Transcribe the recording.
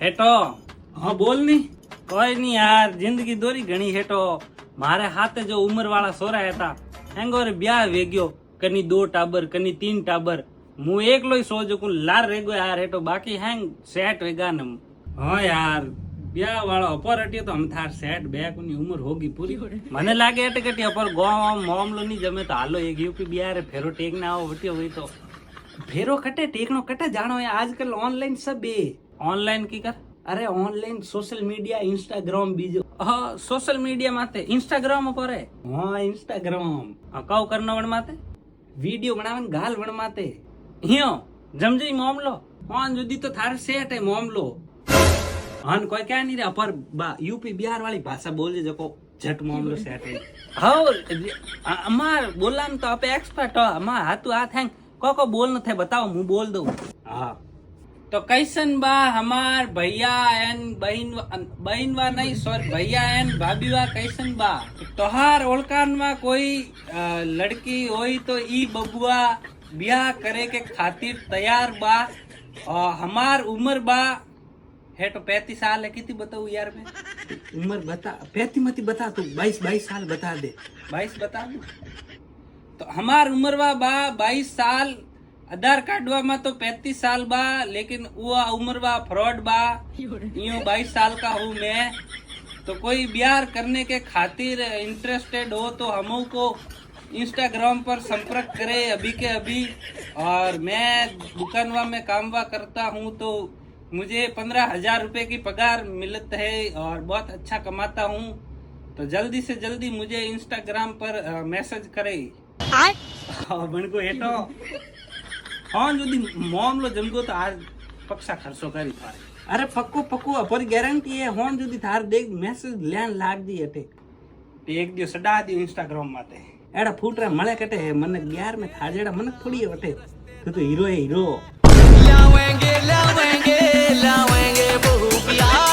હેઠો હા બોલ ની કોઈ નહીં યાર જિંદગી દોરી ઘણી હેઠો મારે હાથે જો ઉંમર વાળા સોરા હતા હેંગોરે બ્યાહ વેગ્યો કની 2 ટાબર કની 3 ટાબર હું એકલો સોજો કું લાર રેગો યાર હેઠો બાકી હેંગ સેટ વેગા ને હા યાર બ્યાહ વાળો અપર હટ્યો તો અમથાર સેટ બે કોની ઉંમર હોગી પૂરી મને લાગે એટલે કે અપર ગોમ મામલો નહીં જમે તો હાલો એક યુપી બિહાર ફેરો ટેક ના આવો વટ્યો હોય તો फेरो कटे टेक्नो कटे जानो है आजकल ऑनलाइन सब है ऑनलाइन की कर अरे ऑनलाइन सोशल मीडिया इंस्टाग्राम बीजो हाँ सोशल मीडिया माते इंस्टाग्राम पर है हाँ इंस्टाग्राम कौ करना वण माते वीडियो बनावन गाल वण माते हियो जमजई मामलो हाँ जुदी तो थारे सेट है मामलो हाँ कोई क्या नहीं रे पर यूपी बिहार वाली भाषा बोल जको झट मामलो सेट है हाँ अमार बोला तो आप एक्सपर्ट हो अमार हाथू हाथ हैंग को बोल न थे बताओ मुंह बोल दो हाँ तो कैसन बा हमार भैया एन बहन वा नहीं सॉरी भैया एन भाभी वा कैसन बा तोहार ओळखाण में कोई लड़की होई तो ई बबुआ ब्याह करे के खातिर तैयार बा और हमार उम्र बा है तो 35 साल है कितनी बताऊ यार मैं उम्र बता 35 मत बता तू 22 साल बता दे 22 बता दू तो हमार उम्र बा 22 साल आधार कार्ड में तो 35 साल बा लेकिन वो उम्र बा फ्रॉड बा यूं 22 साल का हूँ मैं तो कोई ब्याह करने के खातिर इंटरेस्टेड हो तो हम को इंस्टाग्राम पर संपर्क करे अभी के अभी और मैं दुकानवा में कामवा करता हूँ तो मुझे 15,000 रुपए की पगार मिलता है और बहुत अच्छा कमाता हूँ तो जल्दी से जल्दी मुझे इंस्टाग्राम पर मैसेज करे बनको हेठो हाँ जुदी मामलो जमगो तो आज पक्का खर्चो करी थारे अरे पक्को अपरी गारंटी है हाँ जुदी थार देख मैसेज लेन लाग दी हटे एक दियो सडा दी इंस्टाग्राम माते एड़ा फूटरा मळे कटे मन 11 में थार जेड़ा मन थोड़ी वटे तू तो हीरो है हीरो लावेंगे लावेंगे लावेंगे बहु प्यार